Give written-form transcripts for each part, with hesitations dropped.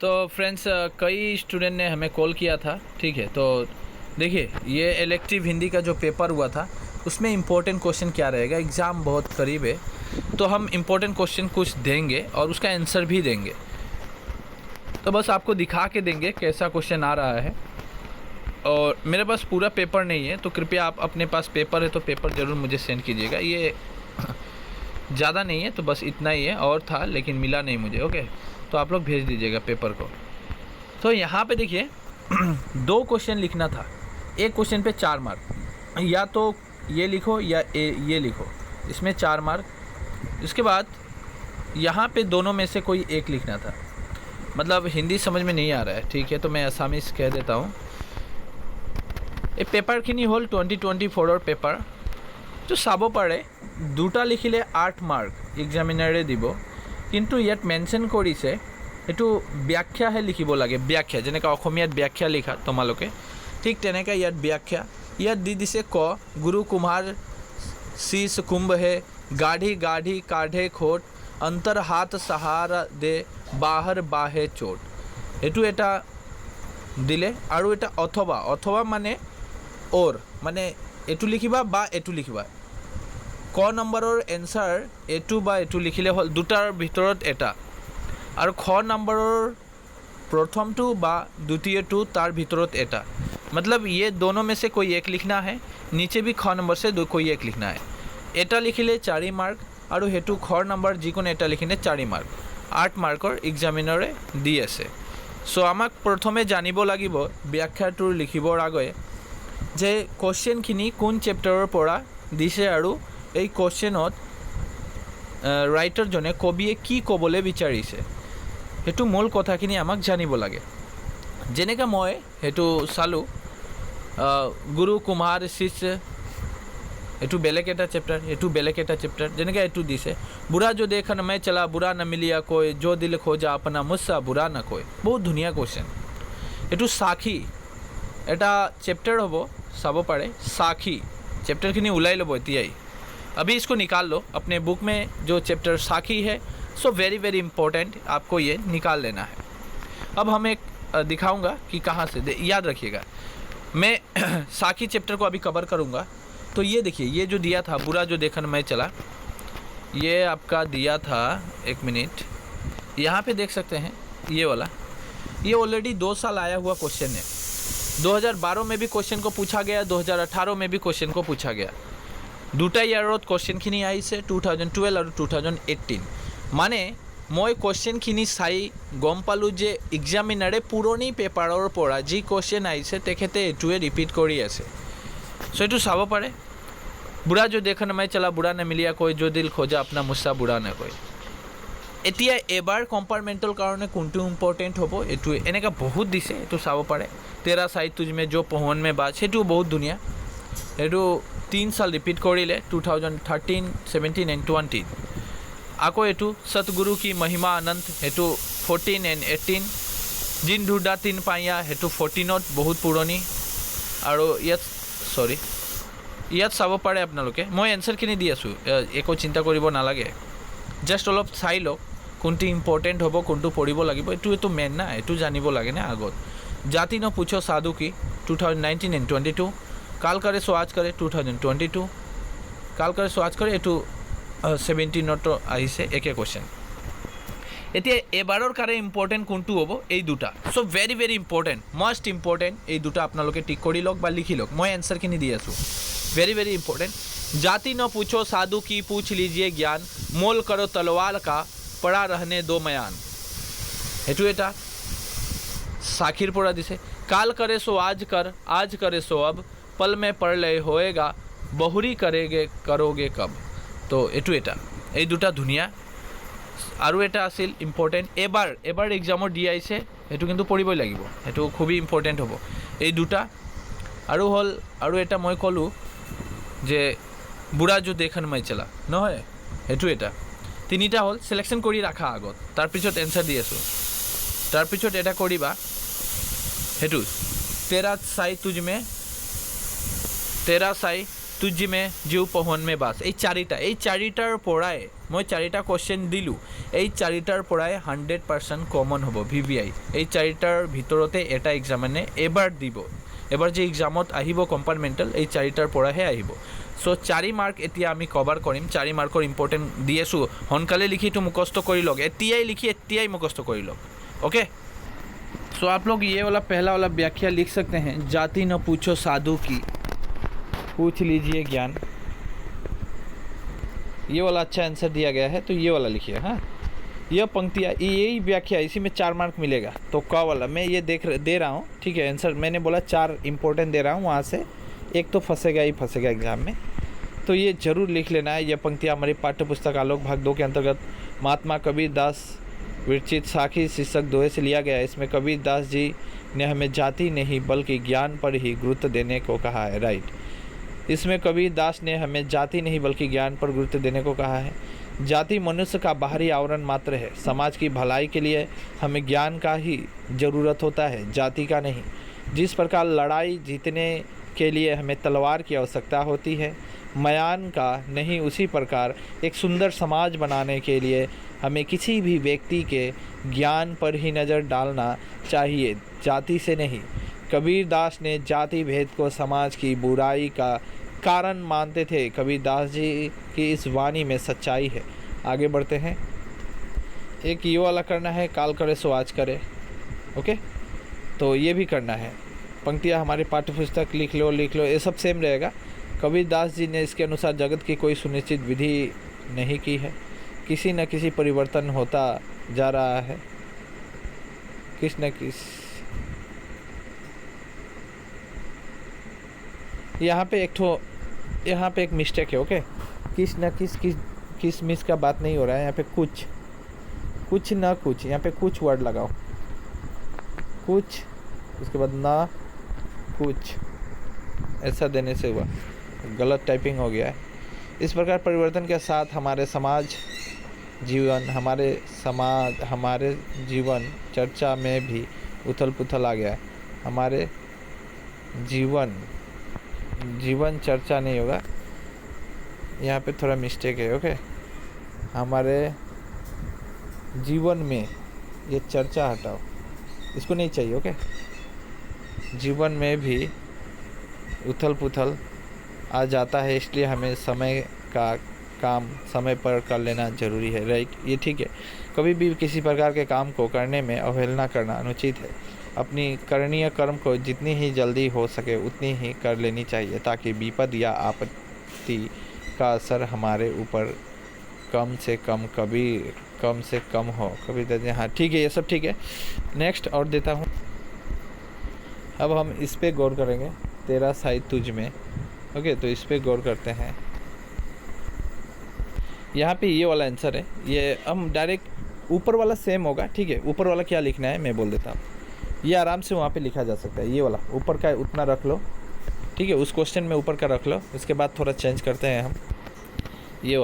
तो फ्रेंड्स कई स्टूडेंट ने हमें कॉल किया था, ठीक है। तो देखिए, ये इलेक्टिव हिंदी का जो पेपर हुआ था उसमें इम्पोर्टेंट क्वेश्चन क्या रहेगा, एग्ज़ाम बहुत करीब है तो हम इम्पोर्टेंट क्वेश्चन कुछ देंगे और उसका आंसर भी देंगे। तो बस आपको दिखा के देंगे कैसा क्वेश्चन आ रहा है। और मेरे पास पूरा पेपर नहीं है, तो कृपया आप अपने पास पेपर है तो पेपर ज़रूर मुझे सेंड कीजिएगा। ये ज़्यादा नहीं है, तो बस इतना ही है, और था लेकिन मिला नहीं मुझे। ओके, तो आप लोग भेज दीजिएगा पेपर को। तो यहाँ पे देखिए 2 क्वेश्चन लिखना था, एक क्वेश्चन पे 4 मार्क, या तो ये लिखो या ये लिखो, इसमें 4 मार्क। इसके बाद यहाँ पे दोनों में से कोई एक लिखना था। मतलब हिंदी समझ में नहीं आ रहा है, ठीक है, तो मैं आसामीज कह देता हूँ। এই পেপাৰখিনি হ'ল 2024 পেপাৰ, তো চাব পাৰে দুটা লিখিলে 8 মাৰ্ক এক্সামিনাৰে দিব, কিন্তু ইয়াত মেনশ্যন কৰিছে এইটো ব্যাখ্যাহে লিখিব লাগে। ব্যাখ্যা যেনেকৈ অসমীয়াত ব্যাখ্যা লিখা তোমালোকে, ঠিক তেনেকৈ ইয়াত ব্যাখ্যা। ইয়াত দি দিছে ক, গুৰু কুম্হাৰ শীষ কুম্ভহে, গাঢ়ি গাঢ়ি কাঢ়ে খোট, অন্তৰ হাত সাহাৰা দে, বাহৰ বাহে চোট। এইটো এটা দিলে, আৰু এটা অথবা, অথবা মানে और माने एटू लिखिबा बा एटू लिखिबा। क नम्बरर एन्सार एटू बा एटू लिखिले हल, दुटार भितरत एटा। और ख नम्बरर प्रथमटू बा द्वितीयटू तार भितरत एटा। मतलब ये दोनों में से कोई एक लिखना है, नीचे भी ख नम्बर से कोई एक लिखना है। एटा लिखिले 4 मार्क और हेतु ख नम्बर जिकोन एटा लिखिले 4 मार्क, 8 मार्कर एग्जामिनारे दी आछे। सो आमाक प्रथमे जानिब लागिब व्याख्याटुर लिखिबर आगे যে কোশ্চেনখিনি কোন চেপ্টাৰৰ পৰা দিছে আৰু এই কোশ্চেনত ৰাইটাৰজনে কবিয়ে কি ক'বলৈ বিচাৰিছে, সেইটো মূল কথাখিনি আমাক জানিব লাগে। যেনেকৈ মই সেইটো চালোঁ, গুৰু কুম্হাৰ শিষ্য, এইটো বেলেগ এটা চেপ্টাৰ, এইটো বেলেগ এটা চেপ্টাৰ। যেনেকৈ এইটো দিছে, বুঢ়া जो देखन मैं चला बुरा न मिलिया कोई, जो दिल खोजा अपना मुझसा बुरा न कोई। बहुत ধুনীয়া কোশ্চেন। এইটো সাক্ষী এটা চেপ্টাৰ হ'ব, চাব পাৰে। साखी चैप्टरखिनि उलाई लो एतियाई, अभी इसको निकाल लो अपने बुक में। जो चैप्टर साखी है, सो वेरी वेरी इंपॉर्टेंट, आपको ये निकाल लेना है। अब हम एक दिखाऊंगा कि कहाँ से, याद रखिएगा मैं साखी चैप्टर को अभी कवर करूँगा। तो ये देखिए, ये जो दिया था बुरा जो देखन मैं चला, ये आपका दिया था, 1 मिनट, यहाँ पे देख सकते हैं ये वाला। ये ऑलरेडी 2 साल आया हुआ क्वेश्चन है। 2012 में भी क्वेश्चन को पूछा गया, 2018 में भी क्वेश्चन को पूछा गया। দুটা ইয়াৰত কোশ্চেনখিনি আহিছে, 2012 আৰু 2018। মানে মই কোশ্চেনখিনি চাই গম পালোঁ যে এক্সামিনাৰে পুৰণি পেপাৰৰ পৰা যি কোশ্চেন আহিছে তেখেতে এইটোৱে ৰিপিট কৰি আছে। চ' এইটো চাব পাৰে। বুঢ়া जो देखन मैं चला बुरा न मिलिया कोई, जो दिल खोजा अपना मुझसा बुरा न कोई। এতিয়া এবাৰ কম্পাৰ্টমেণ্টৰ কাৰণে কোনটো ইম্পৰ্টেণ্ট হ'ব, এইটো এনেকৈ বহুত দিছে, এইটো চাব পাৰে। 13 साई तुझ में जो पहुन में बात, সেইটো বহুত ধুনীয়া। এইটো 3 साल ৰিপিট কৰিলে, 2013, 17 and 20। আকৌ এইটো सतगुरु की महिमा अनंत, সেইটো 14 and 18। जिन ढूंढा 3 पाइया, সেইটো 14ত, বহুত পুৰণি। আৰু ইয়াত চাব পাৰে আপোনালোকে। মই এনচাৰখিনি দি আছোঁ, একো চিন্তা কৰিব নালাগে, জাষ্ট অলপ চাই লওক কোনটো ইম্পৰ্টেণ্ট হ'ব, কোনটো পঢ়িব লাগিব। এইটো মেইন না, এইটো জানিব লাগে না আগত। जाति न पूछो साधु की, 2019 and 22। काल करे सो आज करे, 2022। काल करे सो आज करे, এইটো 17ত আহিছে একে কোশ্চেন। এতিয়া এবাৰৰ কাৰণে ইম্পৰ্টেণ্ট কোনটো হ'ব, এই দুটা। সো ভেৰি ভেৰি ইম্পৰ্টেণ্ট, মষ্ট ইম্পৰ্টেণ্ট এই দুটা আপোনালোকে টিক কৰি লওক বা লিখি লওক। মই এনচাৰখিনি দি আছোঁ, ভেৰি ভেৰি ইম্পৰ্টেণ্ট। जाति न पूछो साधु की, पूछ लीजिए ज्ञान, मोल करो तलवार का, पड़ा रहने दो मयान। এইটো এটা साखीर পৰা दिसे। काल करे सो आज करे सो अब, पल में प्रलय होएगा, बहुरी करोगे कब। तो এইটো এটা, এই দুটা ধুনীয়া। আৰু এটা আছিল ইম্পৰ্টেণ্ট, এবাৰ এক্সামৰ দি আহিছে, সেইটো কিন্তু পঢ়িবই লাগিব, সেইটো খুবেই ইম্পৰ্টেণ্ট হ'ব। এই দুটা আৰু হ'ল, আৰু এটা মই ক'লোঁ যে বুঢ়া जो देखन मैं चला, নহয় সেইটো এটা। তিনিটা হ'ল, চিলেকশ্যন কৰি ৰাখা আগত, তাৰপিছত এনচাৰ দি আছোঁ। তাৰপিছত এটা কৰিবা, সেইটো 13 साई तुझ में, 13 साई তুজিমে জিউ পহনমে বাস, এই চারিটাৰ পৰাই মই চাৰিটা কোৱেশ্চন দিলোঁ, এই চাৰিটাৰ পৰাই 100% কমন হ'ব VVI। এই চাৰিটাৰ ভিতৰতে এটা এক্সামানে এবাৰ দিব, এবাৰ যে এক্সামত আহিব কম্পাৰ্টমেণ্টেল, এই চাৰিটাৰ পৰাহে আহিব। চ' 4 মাৰ্ক এতিয়া আমি কভাৰ কৰিম। 4 মাৰ্কৰ ইম্পৰ্টেণ্ট দি আছোঁ, সোনকালে লিখিটো মুখস্থ কৰি লওক, এতিয়াই লিখি এতিয়াই মুখস্থ কৰি লওক। ओके, सो आप लोग ये वाला पहला वाला व्याख्या लिख सकते हैं, जाति न पूछो साधु की, पूछ लीजिए ज्ञान। ये वाला अच्छा आंसर दिया गया है, तो ये वाला लिखिए। हाँ, यह पंक्तियाँ, यही व्याख्या, इसी में 4 मार्क मिलेगा। तो क वाला मैं ये दे रहा हूँ, ठीक है। आंसर मैंने बोला 4 इंपॉर्टेंट दे रहा हूँ, वहाँ से एक तो फंसेगा ही फंसेगा एग्ज़ाम में, तो ये ज़रूर लिख लेना है। यह पंक्तियाँ हमारी पाठ्य पुस्तक आलोक भाग 2 के अंतर्गत महात्मा कबीर दास विरचित साखी शीर्षक 2 से लिया गया है। इसमें कबीर दास जी ने हमें जाति नहीं बल्कि ज्ञान पर ही गुरुत्व देने को कहा है। राइट, इसमें कबीर दास ने हमें जाति नहीं बल्कि ज्ञान पर गुरुत्व देने को कहा है। जाति मनुष्य का बाहरी आवरण मात्र है, समाज की भलाई के लिए हमें ज्ञान का ही ज़रूरत होता है, जाति का नहीं। जिस प्रकार लड़ाई जीतने के लिए हमें तलवार की आवश्यकता होती है, मयान का नहीं, उसी प्रकार एक सुंदर समाज बनाने के लिए हमें किसी भी व्यक्ति के ज्ञान पर ही नज़र डालना चाहिए, जाति से नहीं। कबीर दास ने जाति भेद को समाज की बुराई का कारण मानते थे। कबीर दास जी की इस वाणी में सच्चाई है। आगे बढ़ते हैं। एक ये वाला करना है, काल करे सो आज करे। ओके, तो ये भी करना है। पंक्तियाँ हमारे पाठ्य पुस्तक लिख लो, ये सब सेम रहेगा। कबीर दास जी ने इसके अनुसार जगत की कोई सुनिश्चित विधि नहीं की है, किसी न किसी परिवर्तन होता जा रहा है, किस न किस। यहाँ पे एक मिस्टेक है। ओके, किस न किस मिस का बात नहीं हो रहा है, यहाँ पे कुछ न कुछ, यहाँ पे कुछ वर्ड लगाओ, कुछ, उसके बाद ना कुछ, ऐसा देने से हुआ, गलत टाइपिंग हो गया है। इस प्रकार परिवर्तन के साथ हमारे जीवन चर्चा में भी उथल पुथल आ गया है। हमारे जीवन चर्चा नहीं होगा, यहाँ पे थोड़ा मिस्टेक है। ओके, हमारे जीवन में ये चर्चा हटाओ, इसको नहीं चाहिए। ओके, जीवन में भी उथल पुथल आ जाता है, इसलिए हमें समय का काम समय पर कर लेना ज़रूरी है। राइट, ये ठीक है। कभी भी किसी प्रकार के काम को करने में अवहेलना करना अनुचित है। अपनी करणीय कर्म को जितनी ही जल्दी हो सके उतनी ही कर लेनी चाहिए, ताकि विपद या आपत्ति का असर हमारे ऊपर कम से कम हो। कभी देते हैं। हाँ, ठीक है, ये सब ठीक है। नेक्स्ट और देता हूँ। अब हम इस पे गौर करेंगे, तेरा साहित्य तुझ में। ओके, तो इस पे गौर करते हैं। यहाँ पे ये वाला आंसर है, ये हम डायरेक्ट ऊपर वाला सेम होगा। ठीक है, ऊपर वाला क्या लिखना है मैं बोल देता हूँ। ये आराम से वहाँ पे लिखा जा सकता है। ये वाला ऊपर का उतना रख लो, ठीक है, उस क्वेश्चन में ऊपर का रख लो। उसके बाद थोड़ा चेंज करते हैं हम। ये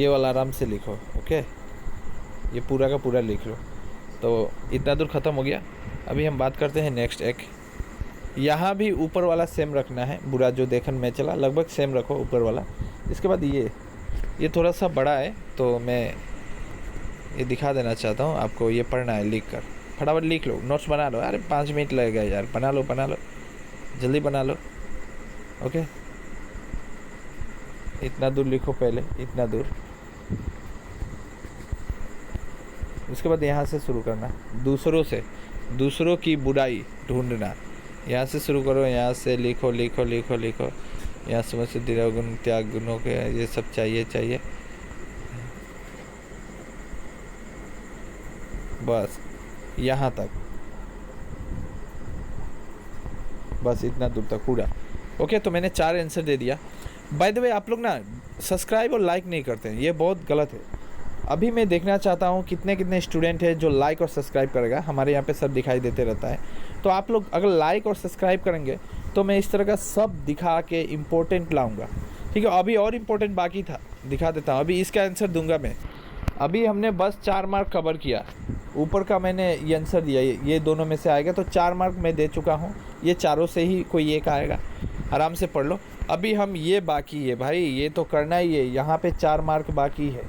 वाला आराम से लिखो। ओके, ये पूरा का पूरा लिख लो। तो इतना दूर ख़त्म हो गया। अभी हम बात करते हैं नेक्स्ट एक। यहाँ भी ऊपर वाला सेम रखना है, बुरा जो देखन में चला लगभग सेम रखो ऊपर वाला। इसके बाद ये थोड़ा सा बड़ा है, तो मैं ये दिखा देना चाहता हूँ आपको। ये पढ़ना है, लिख कर फटाफट लिख लो, नोट्स बना लो। अरे 5 मिनट लगेगा यार, बना लो जल्दी बना लो। ओके, इतना दूर लिखो पहले, इतना दूर। उसके बाद यहाँ से शुरू करना, दूसरों की बुराई ढूंढना। यहाँ से शुरू करो, यहाँ से लिखो। यहाँ समझ से गुण त्याग गुणों के ये सब चाहिए। बस यहाँ तक, बस इतना दूर तक पूरा। ओके, तो मैंने 4 आंसर दे दिया। बाय द वे, आप लोग ना सब्सक्राइब और लाइक नहीं करते हैं, ये बहुत गलत है। अभी मैं देखना चाहता हूँ कितने स्टूडेंट हैं जो लाइक और सब्सक्राइब करेगा। हमारे यहाँ पे सब दिखाई देते रहता है। तो आप लोग अगर लाइक और सब्सक्राइब करेंगे तो मैं इस तरह का सब दिखा के इम्पोर्टेंट लाऊंगा। ठीक है, अभी और इम्पोर्टेंट बाकी था, दिखा देता हूँ। अभी इसका आंसर दूंगा मैं। अभी हमने बस 4 मार्क कवर किया, ऊपर का मैंने ये आंसर दिया, ये दोनों में से आएगा, तो 4 मार्क मैं दे चुका हूँ। ये चारों से ही कोई एक आएगा, आराम से पढ़ लो। अभी हम ये बाकी है भाई, ये तो करना ही है। यहाँ पे 4 मार्क बाकी है,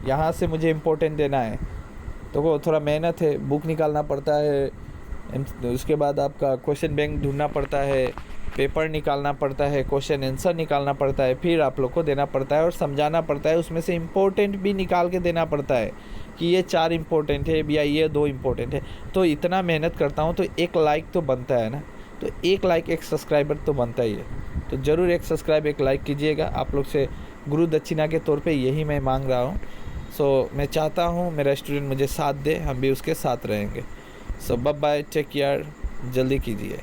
यहाँ से मुझे इम्पोर्टेंट देना है। तो वो थोड़ा मेहनत है, बुक निकालना पड़ता है, उसके बाद आपका क्वेश्चन बैंक ढूंढना पड़ता है, पेपर निकालना पड़ता है, क्वेश्चन आंसर निकालना पड़ता है, फिर आप लोग को देना पड़ता है और समझाना पड़ता है। उसमें से इम्पोर्टेंट भी निकाल के देना पड़ता है कि ये 4 इम्पोर्टेंट है या ये 2 इम्पोर्टेंट है। तो इतना मेहनत करता हूँ तो 1 लाइक तो बनता है ना, तो 1 लाइक 1 सब्सक्राइबर तो बनता ही है। तो ज़रूर 1 सब्सक्राइब 1 लाइक कीजिएगा। आप लोग से गुरु दक्षिणा के तौर पे यही मैं मांग रहा हूँ। सो मैं चाहता हूँ मेरा स्टूडेंट मुझे साथ दे, हम भी उसके साथ रहेंगे। सो बाय बाय, टेक केयर, जल्दी कीजिए।